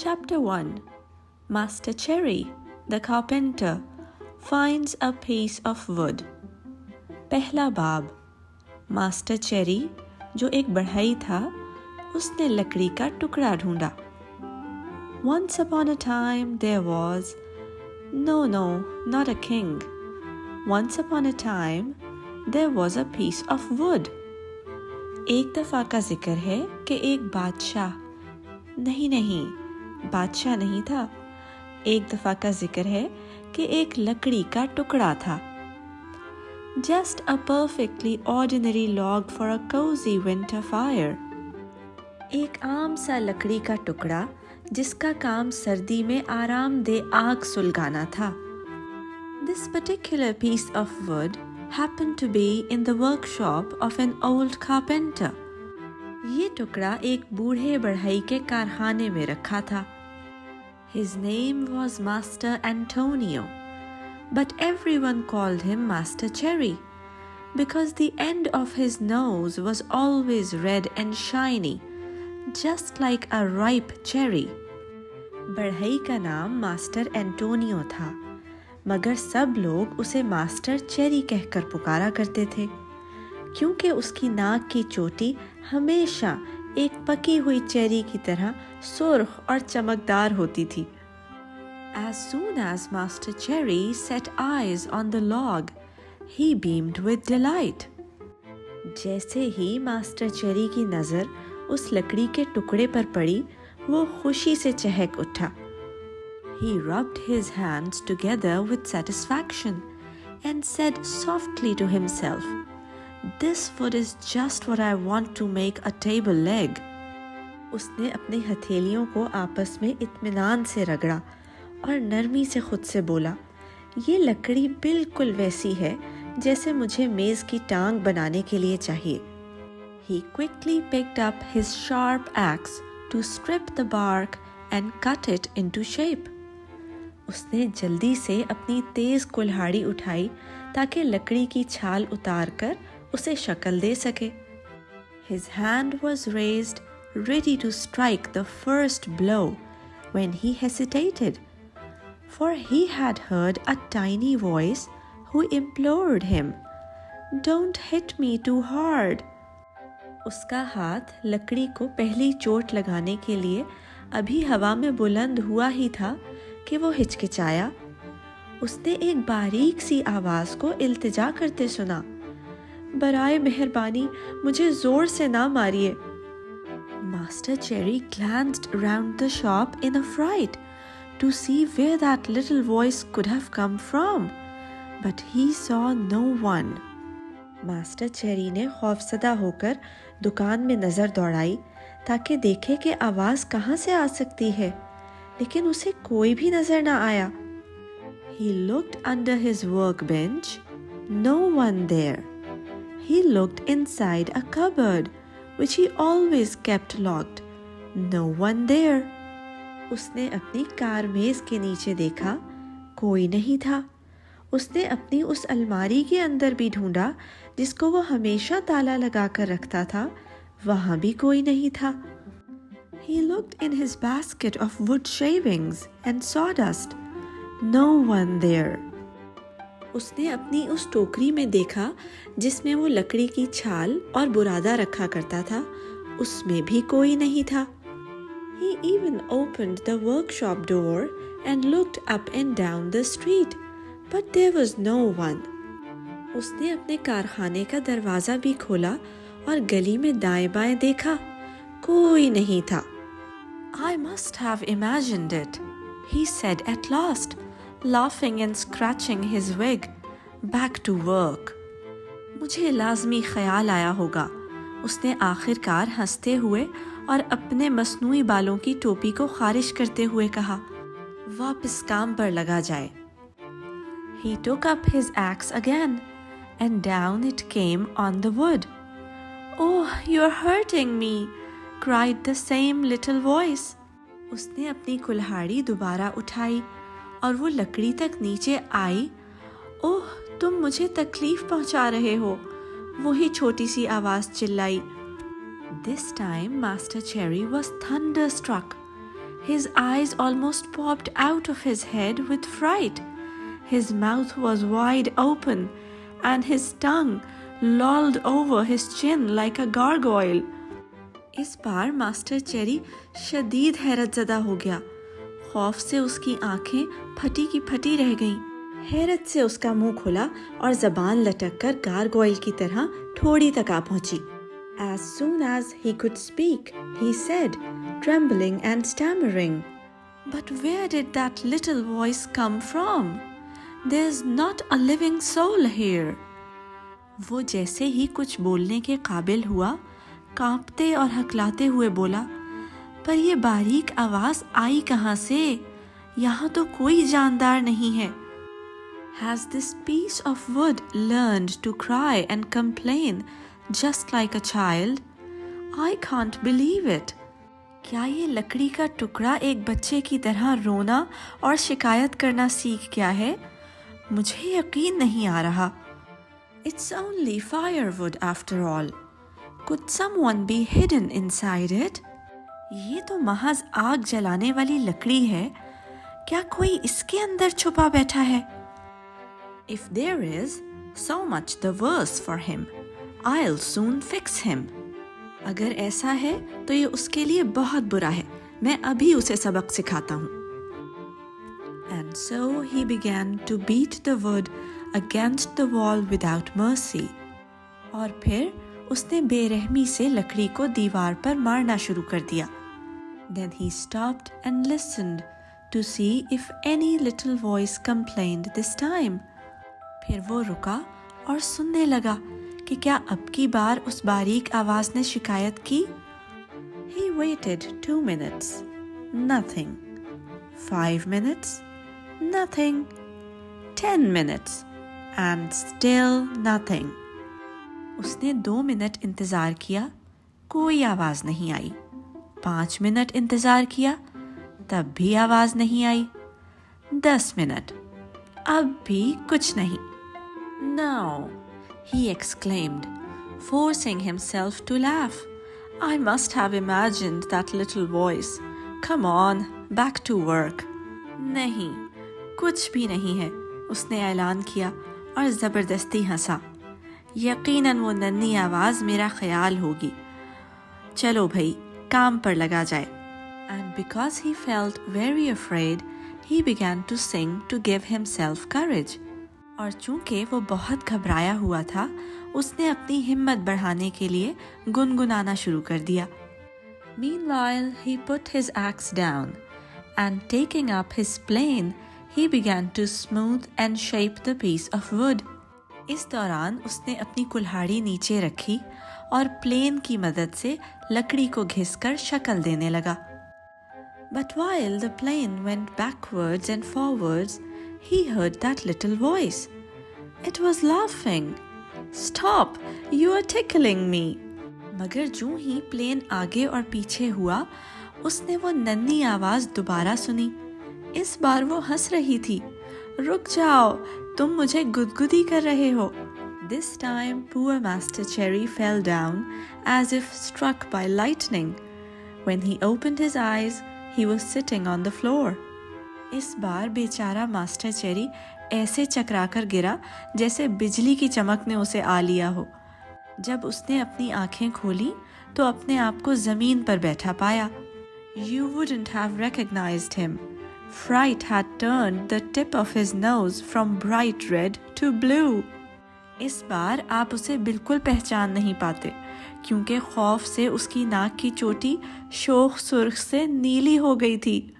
Chapter 1 Master Cherry, the carpenter, finds a piece of wood. पहला बाब master cherry जो एक बढ़ई था उसने लकड़ी का टुकड़ा ढूंढा. Once upon a time there was no, not a king. Once upon a time there was a piece of wood. एक दफा का जिक्र है कि एक बादशाह नहीं बादशाह नहीं था. एक दफा का जिक्र है कि एक लकड़ी का टुकड़ा था. Just a perfectly ordinary log for a cozy winter fire. एक आम सा लकड़ी का टुकड़ा जिसका काम सर्दी में आरामदेह आग सुलगाना था. This particular piece of wood happened to be in the workshop of an old carpenter. ये टुकड़ा एक बूढ़े बढ़ई के कारखाने में रखा था. His name was Master Antonio, but everyone called him Master Cherry because the end of his nose was always red and shiny, just like a ripe cherry. बढ़ई का नाम मास्टर एंटोनियो था, मगर सब लोग उसे मास्टर चेरी कहकर पुकारा करते थे क्योंकि उसकी नाक की चोटी हमेशा एक पकी हुई चेरी की तरह सुर्ख और चमकदार होती थी. As soon as Master Cherry set eyes on the log, he beamed with delight. जैसे ही मास्टर चेरी की नज़र उस लकड़ी के टुकड़े पर पड़ी, वो खुशी से चहक उठा. He rubbed his hands together with satisfaction and said softly to himself, "This wood is just what I want to make a table leg." उसने अपने हथेलियों को आपस में इत्मीनान से रगड़ा और नरमी से खुद से बोला, ये लकड़ी बिल्कुल वैसी है जैसे मुझे मेज़ की टांग बनाने के लिए चाहिए. He quickly picked up his sharp axe to strip the bark and cut it into shape. उसने जल्दी से अपनी तेज कुल्हाड़ी उठाई ताकि लकड़ी की छाल उतारकर उसे शक्ल दे सके. His hand was raised, ready to strike the first blow, when he hesitated, for he had heard a tiny voice who implored him, "Don't hit me too hard." उसका हाथ लकड़ी को पहली चोट लगाने के लिए अभी हवा में बुलंद हुआ ही था कि वो हिचकिचाया. उसने एक बारीक सी आवाज़ को इल्तिजा करते सुना, बराए मेहरबानी मुझे जोर से ना मारिए. Master Cherry glanced around the shop in a fright to see where that little voice could have come from, but he saw no one. Master Cherry ने खौफसदा होकर दुकान में नज़र दौड़ाई ताकि देखे कि आवाज़ कहाँ से आ सकती है, लेकिन उसे कोई भी नज़र ना आया. He looked under his workbench. No one there. He looked inside a cupboard, which he always kept locked. No one there. उसने अपनी कार मेज़ के नीचे देखा, कोई नहीं था. उसने अपनी उस अलमारी के अंदर भी ढूंढा जिसको वो हमेशा ताला लगा कर रखता था, वहाँ भी कोई नहीं था. He looked in his basket of wood shavings and sawdust. No one there. उसने अपनी उस टोकरी में देखा जिसमें वो लकड़ी की छाल और बुरादा रखा करता था, उसमें भी कोई नहीं था. He even opened the workshop door and looked up and down the street, but there was no one. उसने अपने कारखाने का दरवाज़ा भी खोला और गली में दाएं बाएं देखा, कोई नहीं था. I must have imagined it, he said at last, laughing and scratching his wig. Back to work. मुझे लाज़मी ख्याल आया होगा, उसने आखिरकार हंसते हुए और अपने मसनूई बालों की टोपी को खारिज करते हुए कहा, वापस काम पर लगा जाए. He took up his axe again, and down it came on the wood. "Oh, you're hurting me," cried the same little voice. उसने अपनी कुल्हाड़ी दोबारा उठाई और वो लकड़ी तक नीचे आई. ओह, तुम मुझे तकलीफ पहुंचा रहे हो, वही छोटी सी आवाज़ चिल्लाई. This time Master Cherry was thunderstruck. His eyes almost popped out of his head with fright. His mouth was wide open and his tongue lolled over his chin like a gargoyle. इस बार master cherry शदीद हैरतज़दा हो गया। खौफ से उसकी आंखें फटी की फटी रह गईं। हैरत से उसका मुंह खुला और ज़बान लटक कर गारगोइल की तरह ठोड़ी तक आ पहुंची। As soon as he could speak, he said, trembling and stammering, "But where did that little voice come from? There's not a living soul here." वो जैसे ही कुछ बोलने के काबिल हुआ, कांपते और हकलाते हुए बोला, पर ये बारीक आवाज़ आई कहाँ से? यहाँ तो कोई जानदार नहीं है। Has this piece of wood learned to cry and complain just like a child? I can't believe it. क्या ये लकड़ी का टुकड़ा एक बच्चे की तरह रोना और शिकायत करना सीख गया है? मुझे यकीन नहीं आ रहा। It's only firewood after all. Could someone be hidden inside it? ये तो महज आग जलाने वाली लकड़ी है। क्या कोई इसके अंदर छुपा बैठा है? If there is, so much the worse for him. I'll soon fix him. अगर ऐसा है तो ये उसके लिए बहुत बुरा है। मैं अभी उसे सबक सिखाता हूँ। And so he began to beat the wood against the wall without mercy. और फिर उसने बेरहमी से लकड़ी को दीवार पर मारना शुरू कर दिया। Then he stopped and listened to see if any little voice complained this time. फिर वो रुका और सुनने लगा कि क्या अब की बार उस बारीक आवाज ने शिकायत की। He waited 2 minutes. Nothing. 5 minutes. Nothing. 10 minutes. And still nothing. उसने 2 मिनट इंतजार किया, कोई आवाज नहीं आई। 5 मिनट इंतजार किया, तब भी आवाज नहीं आई। 10 मिनट, अब भी कुछ नहीं। No, he exclaimed, forcing himself to laugh. I must have imagined that little voice. Come on, back to work. नहीं, कुछ भी नहीं है, उसने ऐलान किया और ज़बरदस्ती हंसा। यकीनन वो नन्ही आवाज़ मेरा ख्याल होगी। चलो भाई, काम पर लगा जाए। And because he felt very afraid, he began to sing to give himself courage. और चूंकि वो बहुत घबराया हुआ था, उसने अपनी हिम्मत बढ़ाने के लिए गुनगुनाना शुरू कर दिया। Meanwhile, he put his axe down, and taking up his plane, he began to smooth and shape the piece of wood. इस दौरान उसने अपनी कुल्हाड़ी नीचे रखी और प्लेन की मदद से लकड़ी को घिसकर शक्ल देने लगा। But while the plane went backwards and forwards, he heard that little voice. It was laughing. Stop! You are tickling me. मगर जूं ही प्लेन आगे और पीछे हुआ, उसने वो नन्ही आवाज दोबारा सुनी। इस बार वो हंस रही थी। रुक जाओ, तुम मुझे गुदगुदी कर रहे हो। This time, poor Master Cherry fell down as if struck by lightning. When he opened his eyes, he was sitting on the floor. इस बार बेचारा मास्टर चेरी ऐसे चकराकर गिरा जैसे बिजली की चमक ने उसे आ लिया हो। जब उसने अपनी आंखें खोली तो अपने आप को जमीन पर बैठा पाया। You wouldn't have recognized him. Fright had turned the tip of his nose from bright red to blue. इस बार आप उसे बिल्कुल पहचान नहीं पाते, क्योंकि खौफ से उसकी नाक की चोटी शोख सुर्ख से नीली हो गई थी।